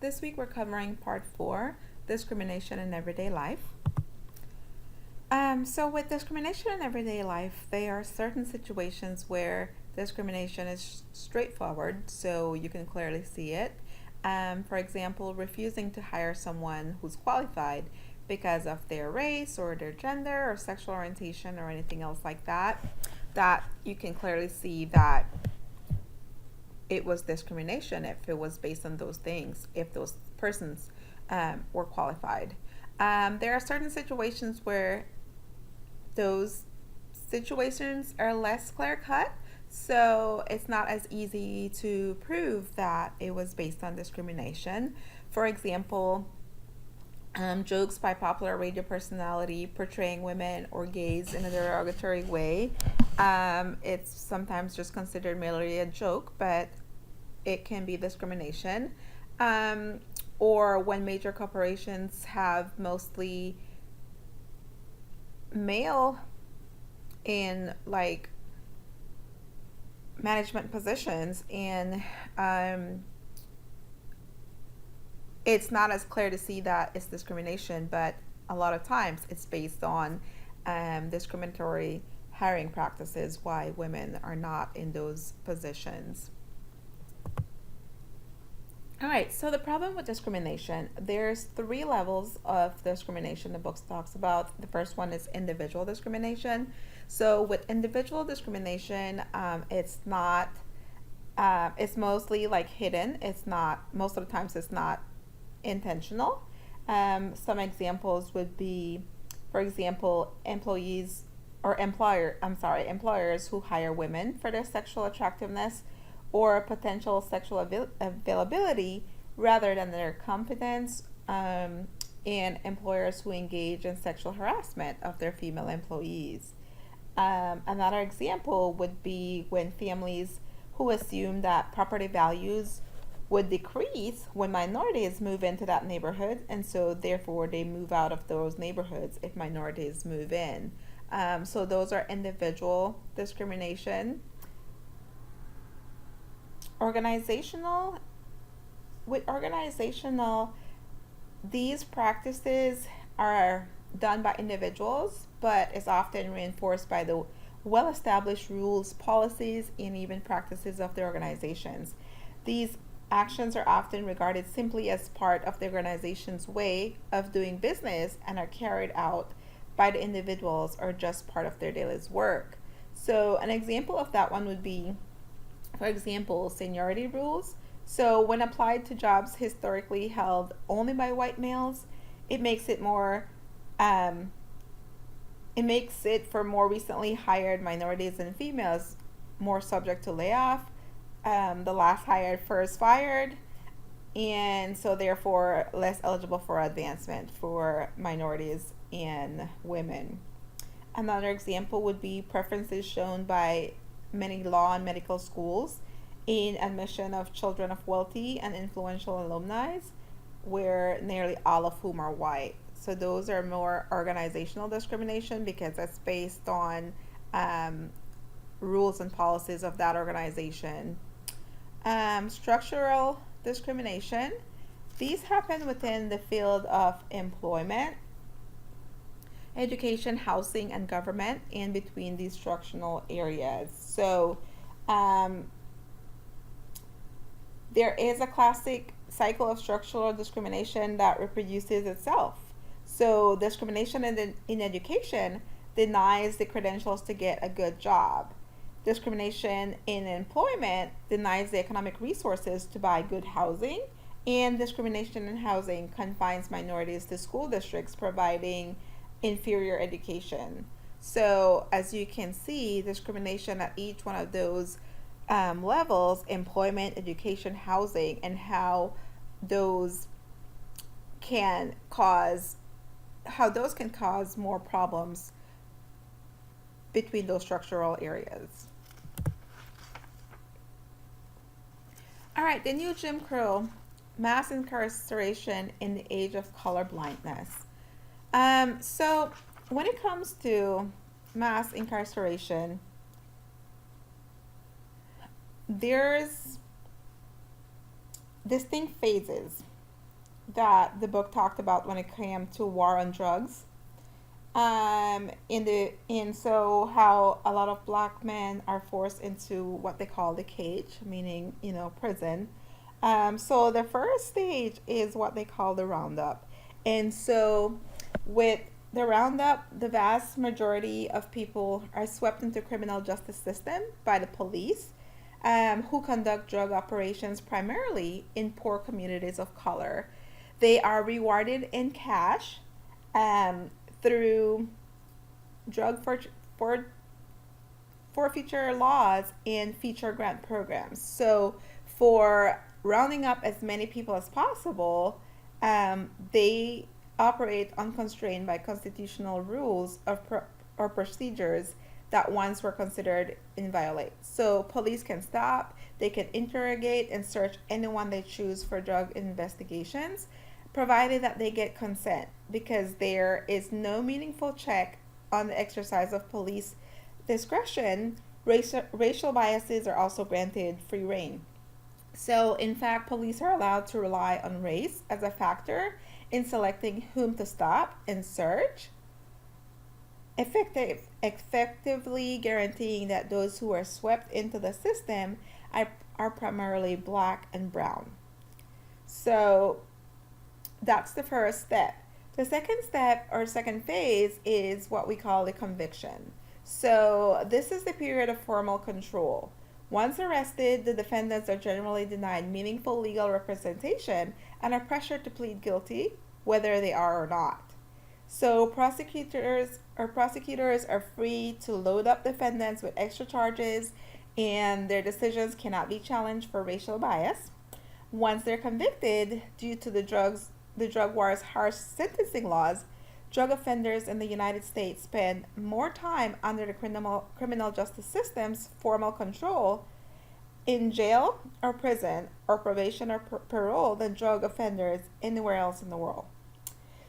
This week we're covering part 4, Discrimination in Everyday Life. So with discrimination in everyday life, there are certain situations where discrimination is straightforward, so you can clearly see it. For example, refusing to hire someone who's qualified because of their race or their gender or sexual orientation or anything else like that, that you can clearly see that it was discrimination if it was based on those things, if those persons were qualified. There are certain situations where those situations are less clear cut, so it's not as easy to prove that it was based on discrimination. For example, jokes by popular radio personality portraying women or gays in a derogatory way. It's sometimes just considered merely a joke, but it can be discrimination. Or when major corporations have mostly male in like management positions, and it's not as clear to see that it's discrimination, but a lot of times it's based on discriminatory hiring practices why women are not in those positions. All right, so the problem with discrimination, there's 3 levels of discrimination the book talks about. The first one is individual discrimination. So with individual discrimination, it's not, it's mostly like hidden. It's not, most of the times it's not intentional. Some examples would be, for example, employers who hire women for their sexual attractiveness or potential sexual availability rather than their competence, and employers who engage in sexual harassment of their female employees. Another example would be when families who assume that property values would decrease when minorities move into that neighborhood, and so therefore they move out of those neighborhoods if minorities move in. So those are individual discrimination. Organizational, these practices are done by individuals, but is often reinforced by the well-established rules, policies, and even practices of the organizations. These actions are often regarded simply as part of the organization's way of doing business and are carried out by the individuals or just part of their daily work. So an example of that one would be, for example, seniority rules. So when applied to jobs historically held only by white males, it makes it for more recently hired minorities and females more subject to layoff. The last hired first fired, and so therefore less eligible for advancement for minorities and women. Another example would be preferences shown by many law and medical schools in admission of children of wealthy and influential alumni, where nearly all of whom are white. So those are more organizational discrimination because that's based on rules and policies of that organization. Structural discrimination. These happen within the field of employment, education, housing, and government, and between these structural areas. So there is a classic cycle of structural discrimination that reproduces itself. So discrimination in education denies the credentials to get a good job. Discrimination in employment denies the economic resources to buy good housing, and discrimination in housing confines minorities to school districts providing inferior education. So as you can see, discrimination at each one of those levels, employment, education, housing, and how those can cause more problems between those structural areas. All right, the new Jim Crow, mass incarceration in the age of colorblindness. So when it comes to mass incarceration, there's distinct phases. that the book talked about when it came to war on drugs. In so how a lot of black men are forced into what they call the cage, meaning prison. So the first stage is what they call the roundup, and so with the roundup, the vast majority of people are swept into criminal justice system by the police, who conduct drug operations primarily in poor communities of color. They are rewarded in cash, um, through drug for forfeiture laws and feature grant programs. So, for rounding up as many people as possible, they operate unconstrained by constitutional rules or procedures that once were considered inviolate. So, police can stop, they can interrogate and search anyone they choose for drug investigations, provided that they get consent, because there is no meaningful check on the exercise of police discretion. Racial biases are also granted free rein. So, in fact, police are allowed to rely on race as a factor in selecting whom to stop and search, effectively guaranteeing that those who are swept into the system are primarily black and brown. So, that's the first step. The second step or second phase is what we call the conviction. So, this is the period of formal control. Once arrested, the defendants are generally denied meaningful legal representation and are pressured to plead guilty, whether they are or not. So, prosecutors are free to load up defendants with extra charges, and their decisions cannot be challenged for racial bias. Once they're convicted, due to the drug war's harsh sentencing laws, drug offenders in the United States spend more time under the criminal justice system's formal control in jail or prison or probation or parole than drug offenders anywhere else in the world.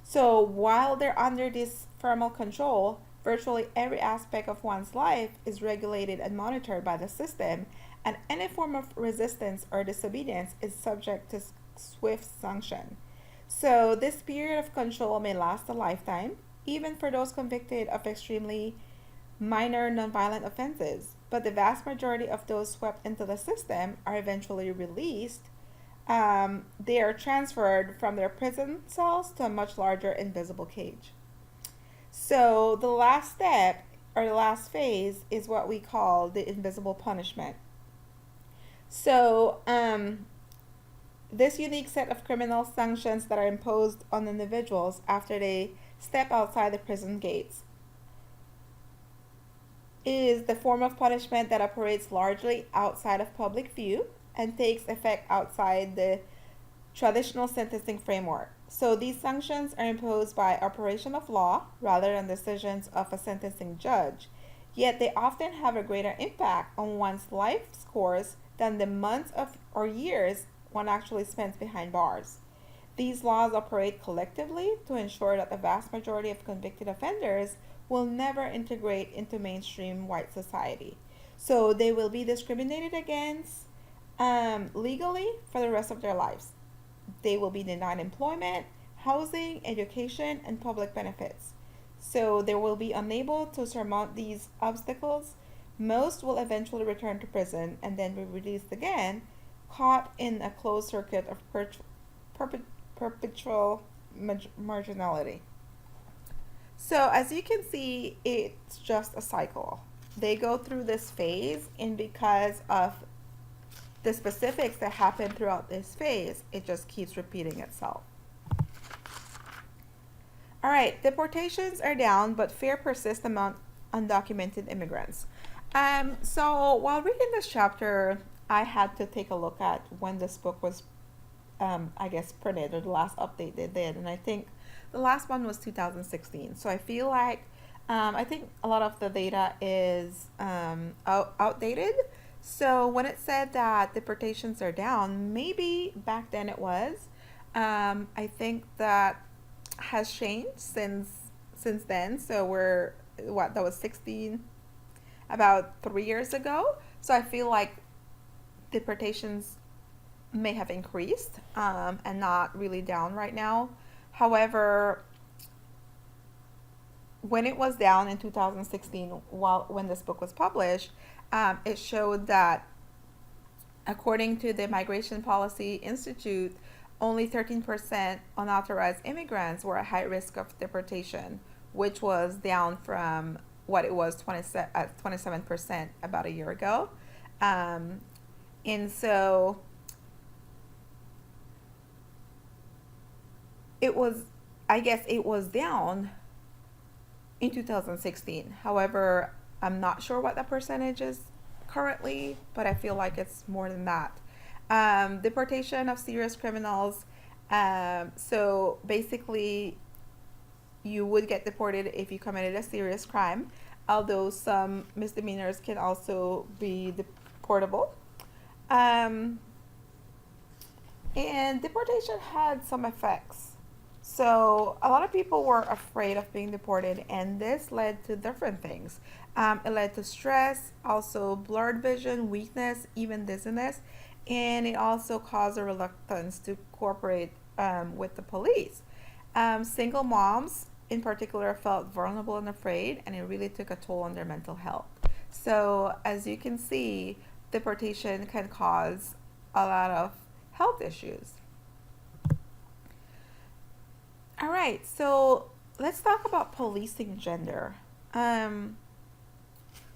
So while they're under this formal control, virtually every aspect of one's life is regulated and monitored by the system, and any form of resistance or disobedience is subject to swift sanction. So, this period of control may last a lifetime, even for those convicted of extremely minor nonviolent offenses. But the vast majority of those swept into the system are eventually released. They are transferred from their prison cells to a much larger invisible cage. So, the last step or the last phase is what we call the invisible punishment. So, this unique set of criminal sanctions that are imposed on individuals after they step outside the prison gates is the form of punishment that operates largely outside of public view and takes effect outside the traditional sentencing framework. So these sanctions are imposed by operation of law rather than decisions of a sentencing judge, yet they often have a greater impact on one's life scores than the months of or years one actually spends behind bars. These laws operate collectively to ensure that the vast majority of convicted offenders will never integrate into mainstream white society. So they will be discriminated against legally for the rest of their lives. They will be denied employment, housing, education, and public benefits. So they will be unable to surmount these obstacles. Most will eventually return to prison and then be released again, caught in a closed circuit of perpetual marginality. So, as you can see, it's just a cycle. They go through this phase, and because of the specifics that happen throughout this phase, it just keeps repeating itself. All right, deportations are down, but fear persists among undocumented immigrants. So, while reading this chapter, I had to take a look at when this book was, printed, or the last update they did. And I think the last one was 2016. So I feel like, I think a lot of the data is outdated. So when it said that deportations are down, maybe back then it was. I think that has changed since then. So that was 16, about 3 years ago. So I feel like deportations may have increased and not really down right now. However, when it was down in 2016, when this book was published, it showed that according to the Migration Policy Institute, only 13% unauthorized immigrants were at high risk of deportation, which was down from what it was 27% about a year ago. And so it was, I guess it was down in 2016. However, I'm not sure what the percentage is currently, but I feel like it's more than that. Deportation of serious criminals. So basically, you would get deported if you committed a serious crime, although some misdemeanors can also be deportable. And deportation had some effects. So a lot of people were afraid of being deported, and this led to different things. It led to stress, also blurred vision, weakness, even dizziness, and it also caused a reluctance to cooperate with the police. Single moms, in particular, felt vulnerable and afraid, and it really took a toll on their mental health. So, as you can see, deportation can cause a lot of health issues. All right, so let's talk about policing gender.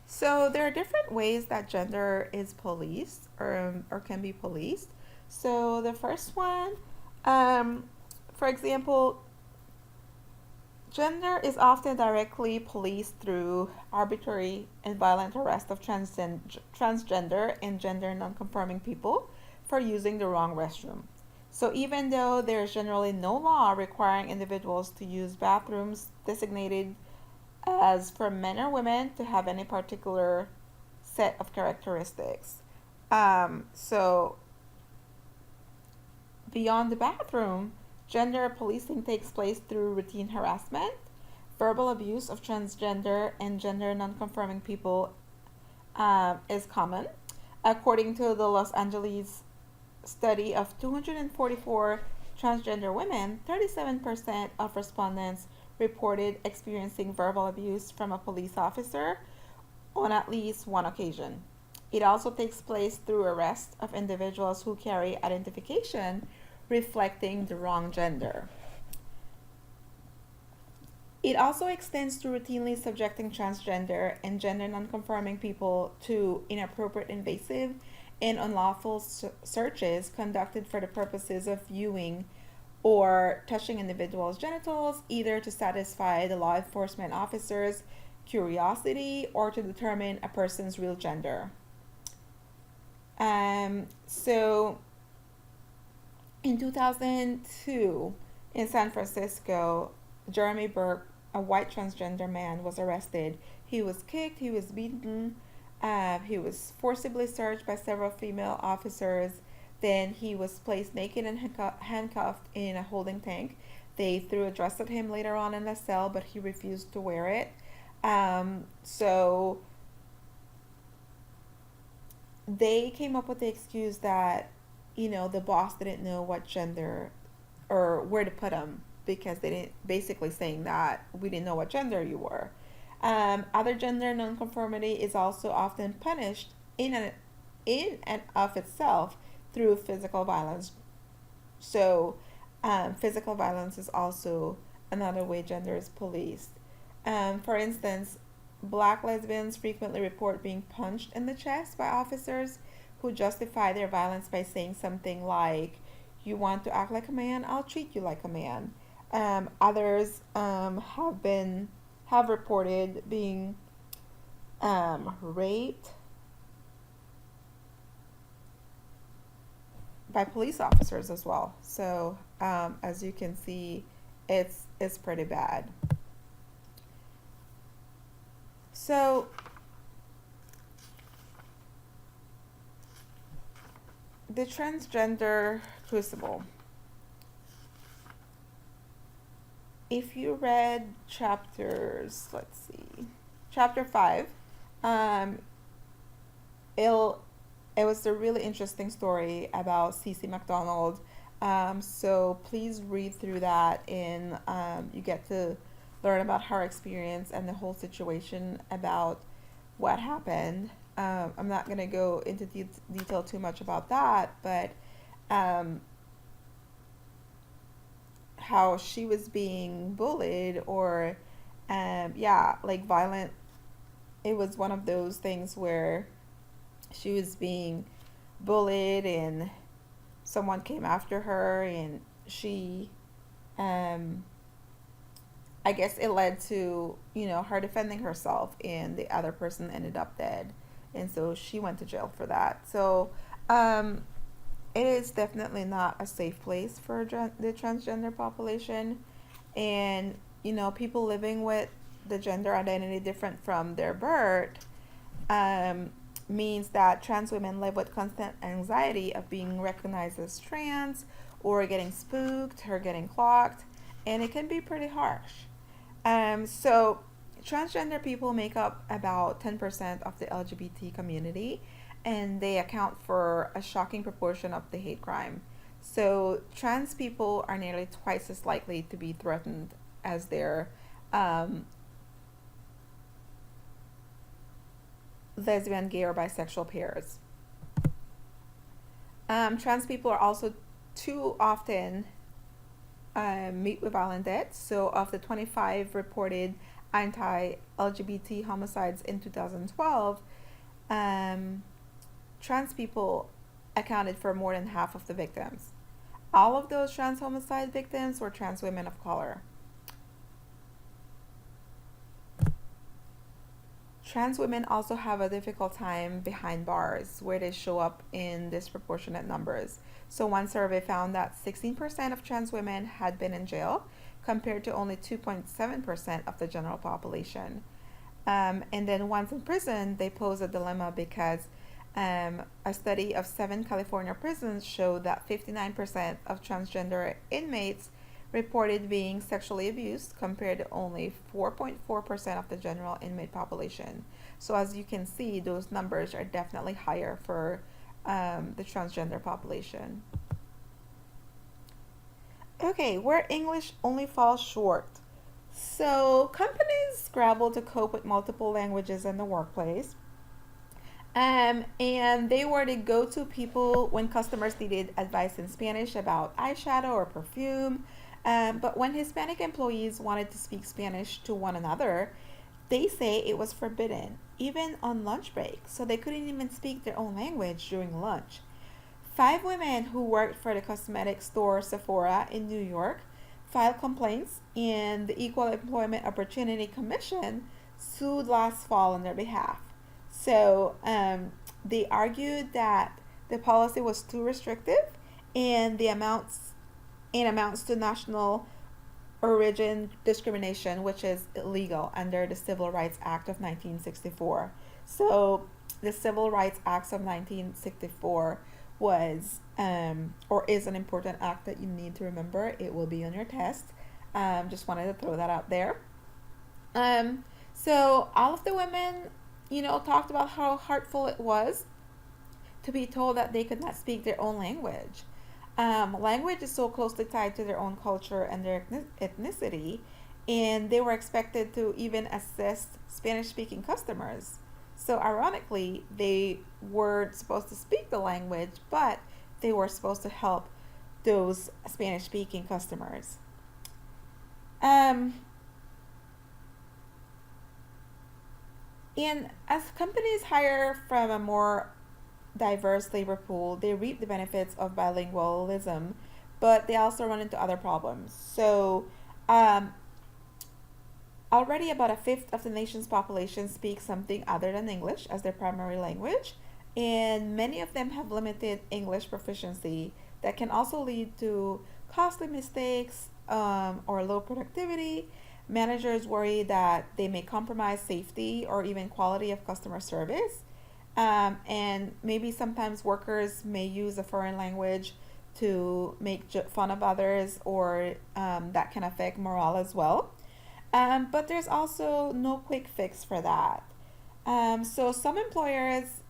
So there are different ways that gender is policed or can be policed. So the first one, for example, gender is often directly policed through arbitrary and violent arrest of transgender and gender nonconforming people for using the wrong restroom. So even though there is generally no law requiring individuals to use bathrooms designated as for men or women to have any particular set of characteristics. So beyond the bathroom, gender policing takes place through routine harassment, verbal abuse of transgender and gender nonconforming people is common. According to the Los Angeles study of 244 transgender women, 37% of respondents reported experiencing verbal abuse from a police officer on at least one occasion. It also takes place through arrest of individuals who carry identification reflecting the wrong gender. It also extends to routinely subjecting transgender and gender nonconforming people to inappropriate, invasive, and unlawful searches conducted for the purposes of viewing or touching individuals' genitals, either to satisfy the law enforcement officer's curiosity or to determine a person's real gender. So in 2002, in San Francisco, Jeremy Burke, a white transgender man, was arrested. He was kicked, he was beaten, he was forcibly searched by several female officers. Then he was placed naked and handcuffed in a holding tank. They threw a dress at him later on in the cell, but he refused to wear it. So they came up with the excuse that, the boss didn't know what gender or where to put him because they didn't, basically saying that we didn't know what gender you were. Other gender nonconformity is also often punished in and of itself through physical violence. So physical violence is also another way gender is policed. For instance, Black lesbians frequently report being punched in the chest by officers who justify their violence by saying something like, "You want to act like a man? I'll treat you like a man." Others have reported being raped by police officers as well. So as you can see, it's pretty bad. So the Transgender Crucible. If you read chapter 5, it'll It was a really interesting story about Cece McDonald. So please read through that, and you get to learn about her experience and the whole situation about what happened. I'm not going to go into detail too much about that, but um, how she was being bullied or, yeah, like violent. It was one of those things where she was being bullied and someone came after her, and she, um, I guess it led to, her defending herself, and the other person ended up dead. And so she went to jail for that. So, um, it is definitely not a safe place for the transgender population. And, people living with the gender identity different from their birth, um, means that trans women live with constant anxiety of being recognized as trans or getting spooked or getting clocked, and it can be pretty harsh. So, transgender people make up about 10% of the LGBT community, and they account for a shocking proportion of the hate crime. So, trans people are nearly twice as likely to be threatened as their um, lesbian, gay, or bisexual peers. Trans people are also too often meet with violent deaths. So, of the 25 reported anti LGBT homicides in 2012, um, trans people accounted for more than half of the victims. All of those trans homicide victims were trans women of color. Trans women also have a difficult time behind bars, where they show up in disproportionate numbers. So, one survey found that 16% of trans women had been in jail, compared to only 2.7% of the general population. And then, once in prison, they pose a dilemma because a study of 7 California prisons showed that 59% of transgender inmates reported being sexually abused, compared to only 4.4% of the general inmate population. So, as you can see, those numbers are definitely higher for the transgender population. Okay, where English only falls short. So, companies scramble to cope with multiple languages in the workplace. And they were the go to people when customers needed advice in Spanish about eyeshadow or perfume. But when Hispanic employees wanted to speak Spanish to one another, they say it was forbidden, even on lunch break. So they couldn't even speak their own language during lunch. 5 women who worked for the cosmetic store Sephora in New York filed complaints, and the Equal Employment Opportunity Commission sued last fall on their behalf. So they argued that the policy was too restrictive, and the amounts to national origin discrimination, which is illegal under the Civil Rights Act of 1964. So the Civil Rights Acts of 1964 was or is an important act that you need to remember. It will be on your test. Just wanted to throw that out there. So all of the women, talked about how hurtful it was to be told that they could not speak their own language. Language is so closely tied to their own culture and their ethnicity, and they were expected to even assist Spanish speaking customers. So, ironically, they weren't supposed to speak the language, but they were supposed to help those Spanish speaking customers. Um, and as companies hire from a more diverse labor pool, they reap the benefits of bilingualism, but they also run into other problems. So, um, already about a fifth of the nation's population speaks something other than English as their primary language, and many of them have limited English proficiency that can also lead to costly mistakes or low productivity. Managers worry that they may compromise safety or even quality of customer service. And maybe sometimes workers may use a foreign language to make fun of others, or that can affect morale as well. But there's also no quick fix for that. So some employers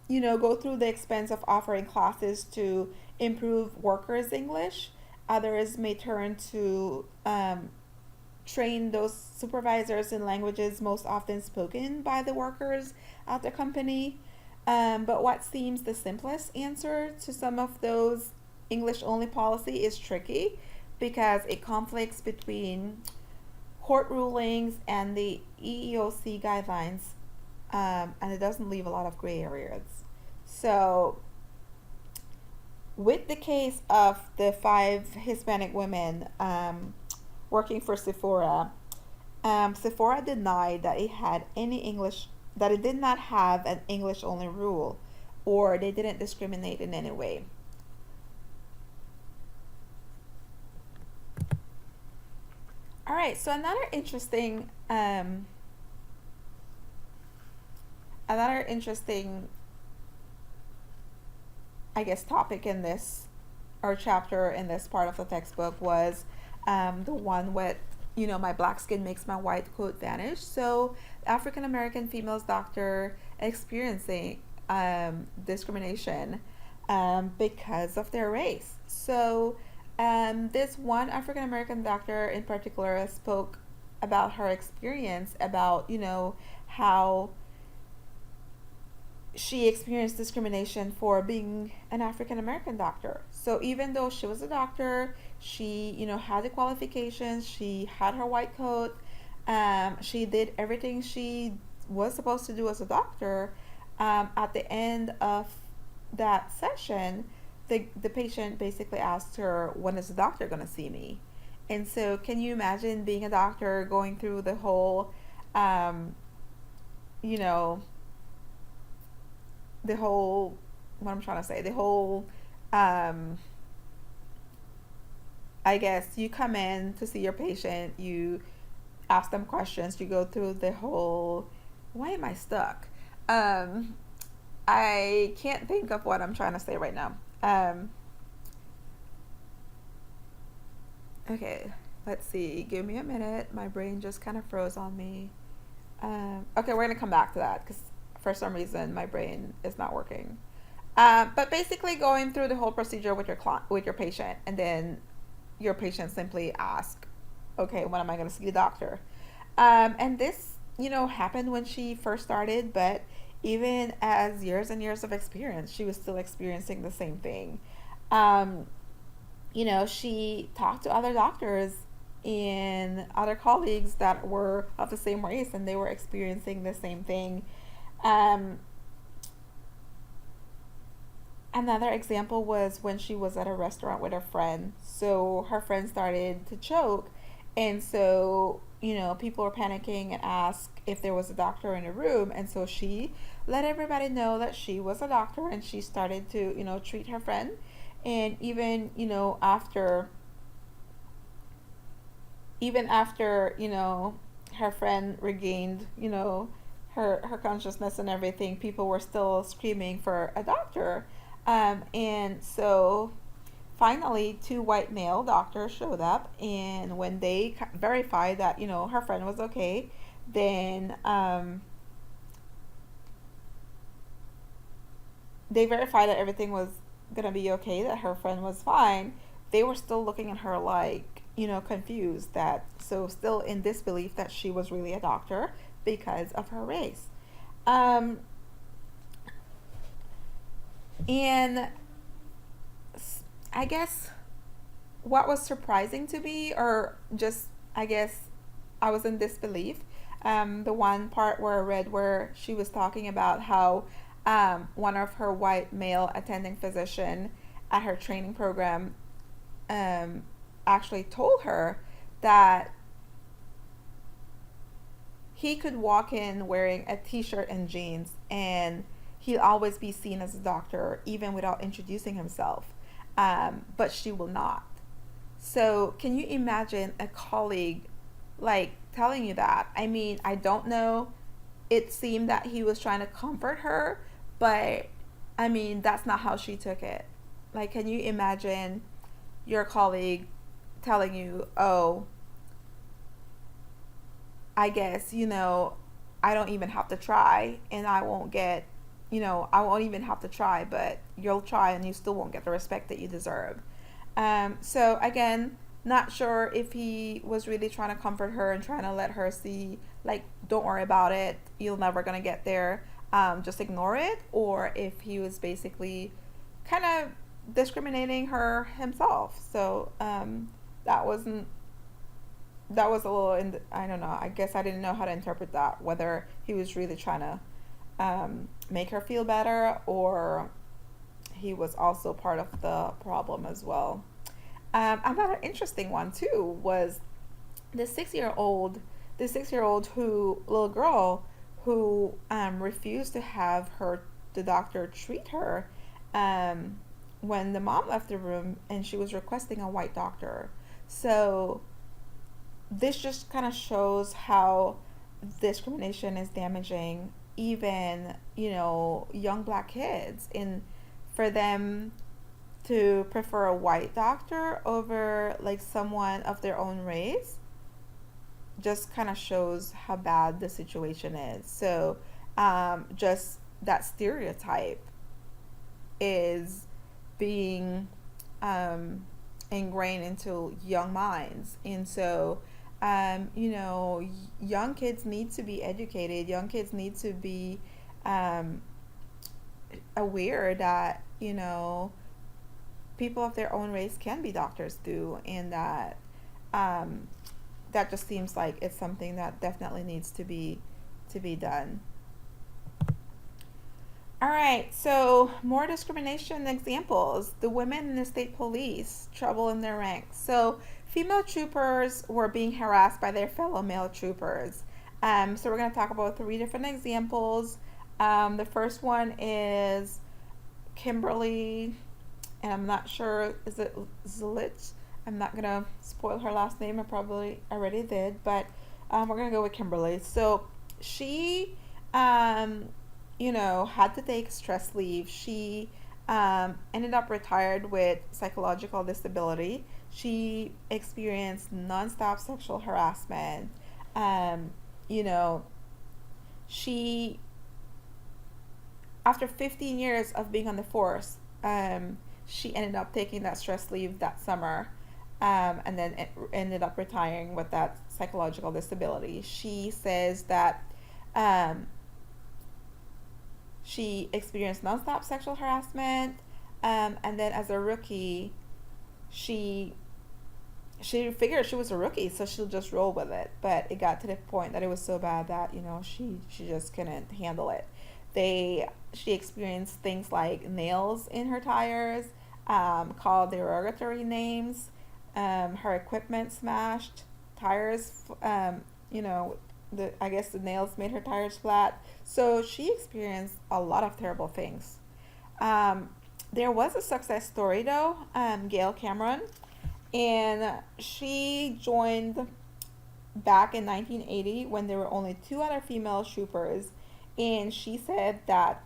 go through the expense of offering classes to improve workers' English. Others may turn to train those supervisors in languages most often spoken by the workers at the company. But what seems the simplest answer to some of those English only policy is tricky because it conflicts between court rulings and the EEOC guidelines, and it doesn't leave a lot of gray areas. So, with the case of the five Hispanic women working for Sephora, Sephora denied that it had any English, that it did not have an English only rule, or they didn't discriminate in any way. All right, so another interesting, I guess, topic in this or chapter in this part of the textbook was the one with, my black skin makes my white coat vanish. So, African American females doctor experiencing discrimination because of their race. So, this one African American doctor in particular spoke about her experience about, how she experienced discrimination for being an African American doctor. So even though she was a doctor, she, had the qualifications, she had her white coat, she did everything she was supposed to do as a doctor. At the end of that session, the patient basically asked her, when is the doctor going to see me? And so, can you imagine being a doctor going through the whole, you know, the whole, what I'm trying to say, the whole, um, I guess you come in to see your patient, you ask them questions, you go through the whole, why am I stuck? Um, I can't think of what I'm trying to say right now. Okay, let's see. Give me a minute. My brain just kind of froze on me. Okay, we're gonna come back to that because for some reason my brain is not working. But basically, going through the whole procedure with with your patient, and then your patient simply ask, "Okay, when am I going to see the doctor?" And this, happened when she first started, but even as years and years of experience, she was still experiencing the same thing. Um, she talked to other doctors and other colleagues that were of the same race, and they were experiencing the same thing. Um, Another example was when she was at a restaurant with a friend. So her friend started to choke, and so, people were panicking and asked if there was a doctor in the room. And so she let everybody know that she was a doctor, and she started to, treat her friend. And even after, her friend regained, her consciousness and everything, people were still screaming for a doctor. And so finally, two white male doctors showed up, and when they verified that, her friend was okay, then they verified that everything was gonna be okay, that her friend was fine. They were still looking at her like, confused, that so still in disbelief that she was really a doctor because of her race. Um, and I guess what was surprising to me, or just, I guess, I was in disbelief. The one part where I read where she was talking about how one of her white male attending physician at her training program um, actually told her that he could walk in wearing a t-shirt and jeans, and he'll always be seen as a doctor even without introducing himself. But she will not. So, can you imagine a colleague like telling you that? I mean, I don't know. It seemed that he was trying to comfort her, but I mean, that's not how she took it. Like, can you imagine your colleague telling you, oh, I guess, I don't even have to try, and I won't get, I won't even have to try, but you'll try and you still won't get the respect that you deserve. So again, not sure if he was really trying to comfort her and trying to let her see, like, don't worry about it, you're never gonna get there, just ignore it, or if he was basically kind of discriminating her himself. So that wasn't that was a little I don't know. I guess I didn't know how to interpret that. Whether he was really trying to make her feel better, or he was also part of the problem as well. Another interesting one too was the 6-year-old, little girl who refused to have the doctor treat her when the mom left the room, and she was requesting a white doctor. So this just kind of shows how discrimination is damaging even, young black kids, in for them to prefer a white doctor over like someone of their own race just kind of shows how bad the situation is. So just that stereotype is being ingrained into young minds. And so young kids need to be educated. Young kids need to be aware that, people of their own race can be doctors too, and that that just seems like it's something that definitely needs to be done. All right, so more discrimination examples. The women in the state police, trouble in their ranks. So female troopers were being harassed by their fellow male troopers. So we're going to talk about 3 different examples. The first one is Kimberly, and I'm not sure, is it Zlich? I'm not going to spoil her last name. I probably already did, but we're going to go with Kimberly. So she, had to take stress leave. She ended up retired with psychological disability. She experienced nonstop sexual harassment. She, after 15 years of being on the force, she ended up taking that stress leave that summer, and then ended up retiring with that psychological disability. She says that she experienced nonstop sexual harassment, and then as a rookie, she figured she was a rookie, so she'll just roll with it. But it got to the point that it was so bad that she just couldn't handle it. She experienced things like nails in her tires, called derogatory names, her equipment smashed, tires, I guess the nails made her tires flat. So she experienced a lot of terrible things. There was a success story though, Gail Cameron, and she joined back in 1980 when there were only 2 other female troopers, and she said that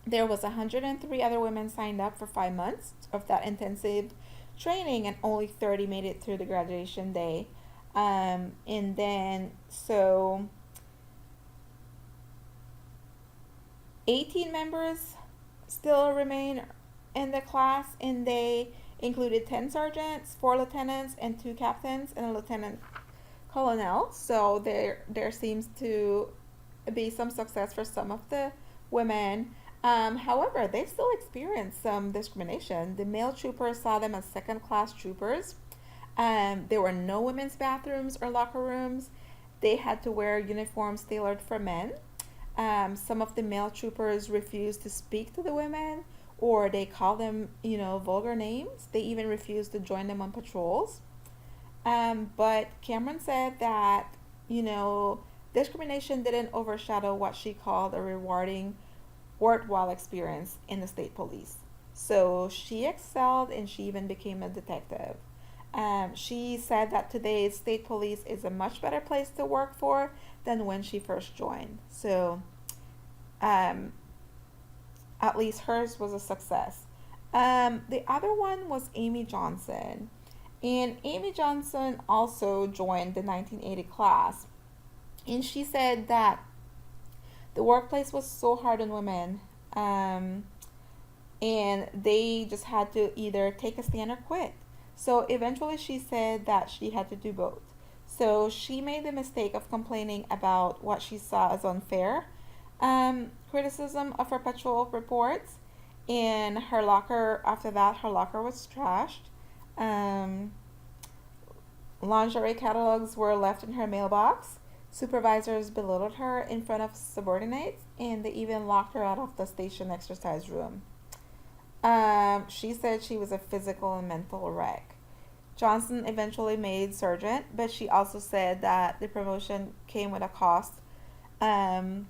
there was 103 other women signed up for 5 months of that intensive training, and only 30 made it through the graduation day. And then so 18 members still remain in the class, and they included 10 sergeants, 4 lieutenants, and 2 captains, and a lieutenant colonel. So there seems to be some success for some of the women. However, they still experienced some discrimination. The male troopers saw them as second-class troopers. There were no women's bathrooms or locker rooms. They had to wear uniforms tailored for men. Some of the male troopers refused to speak to the women, or they called them, vulgar names. They even refused to join them on patrols. But Cameron said that, discrimination didn't overshadow what she called a rewarding, worthwhile experience in the state police. So she excelled, and she even became a detective. She said that today's state police is a much better place to work for than when she first joined. So at least hers was a success. The other one was Amy Johnson. And Amy Johnson also joined the 1980 class. And she said that the workplace was so hard on women. Um, and they just had to either take a stand or quit. So eventually she said that she had to do both. So she made the mistake of complaining about what she saw as unfair criticism of perpetual reports. In her locker, after that, her locker was trashed. Um, Lingerie catalogs were left in her mailbox. Supervisors belittled her in front of subordinates, and they even locked her out of the station exercise room. She said she was a physical and mental wreck. Johnson eventually made sergeant, but she also said that the promotion came with a cost. Um,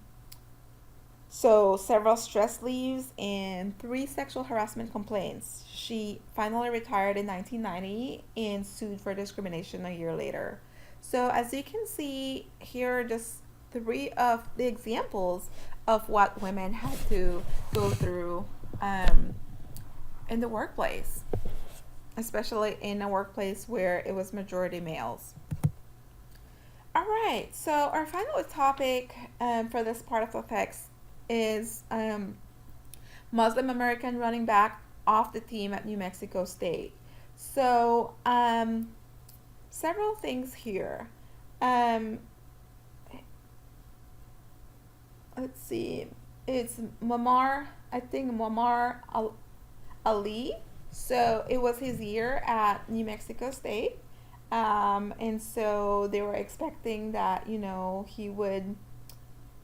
so, several stress leaves and 3 sexual harassment complaints. She finally retired in 1990 and sued for discrimination a year later. So, as you can see, here are just 3 of the examples of what women had to go through in the workplace, especially in a workplace where it was majority males. All right, so our final topic for this part of the text is Muslim American running back off the team at New Mexico State. So, several things here. Um, let's see, it's Muammar Ali. So it was his year at New Mexico State. And so they were expecting that, he would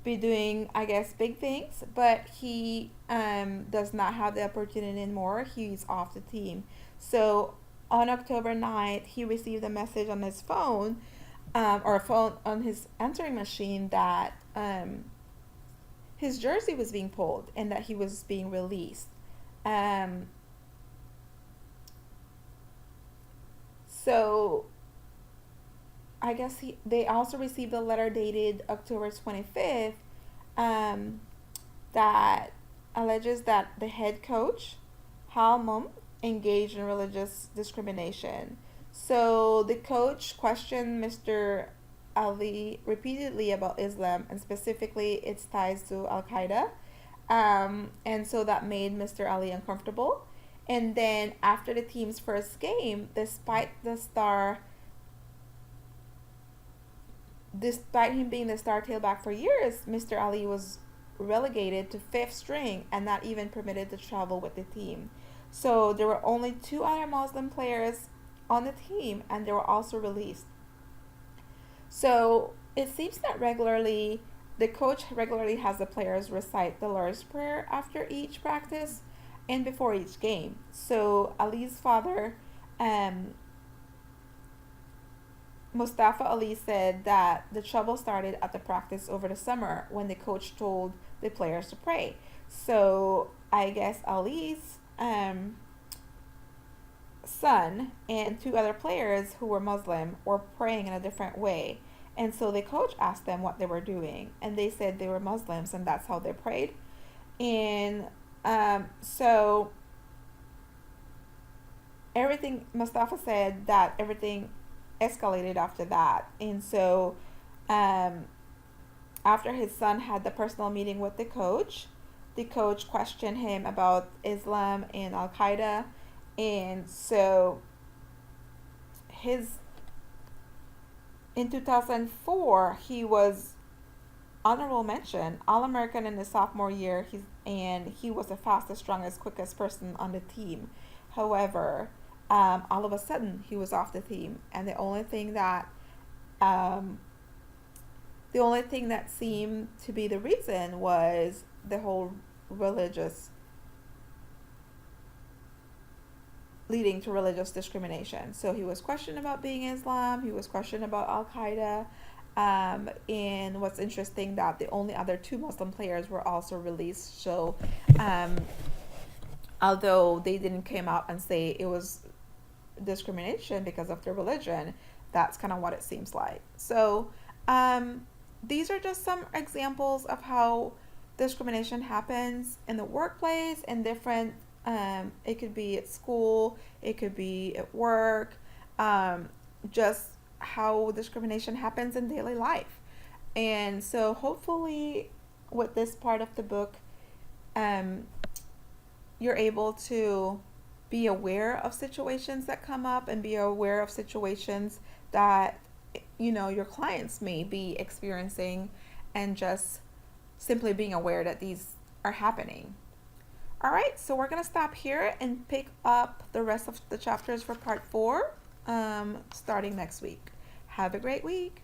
be doing, I guess, big things, but he does not have the opportunity anymore. He's off the team. So on October 9th, he received a message on his phone, or a phone on his answering machine, that his jersey was being pulled and that he was being released. So I guess they also received a letter dated October 25th that alleges that the head coach, Halmum, engaged in religious discrimination. So the coach questioned Mr. Ali repeatedly about Islam and specifically its ties to Al Qaeda. And so that made Mr. Ali uncomfortable. And then after the team's first game, despite him being the star tailback for years, Mr. Ali was relegated to 5th string and not even permitted to travel with the team. So there were only 2 other Muslim players on the team, and they were also released. So it seems that the coach regularly has the players recite the Lord's Prayer after each practice and before each game. So Ali's father, Mustafa Ali, said that the trouble started at the practice over the summer when the coach told the players to pray. So I guess Ali's son and 2 other players who were Muslim were praying in a different way. And so the coach asked them what they were doing, and they said they were Muslims and that's how they prayed. And so Mustafa said that everything escalated after that. And so after his son had the personal meeting with the coach questioned him about Islam and Al Qaeda. And so in 2004, he was honorable mention All-American in his sophomore year. He was the fastest, strongest, quickest person on the team. However, all of a sudden he was off the team, and the only thing that seemed to be the reason was the whole religious, leading to religious discrimination. So he was questioned about being Islam, he was questioned about Al Qaeda, and what's interesting that the only other 2 Muslim players were also released. So although they didn't come out and say it was discrimination because of their religion, that's kind of what it seems like. So these are just some examples of how discrimination happens in the workplace and different, it could be at school, it could be at work, just how discrimination happens in daily life. And so hopefully with this part of the book, you're able to be aware of situations that come up and be aware of situations that your clients may be experiencing, and just simply being aware that these are happening. All right, so we're going to stop here and pick up the rest of the chapters for part 4 starting next week. Have a great week.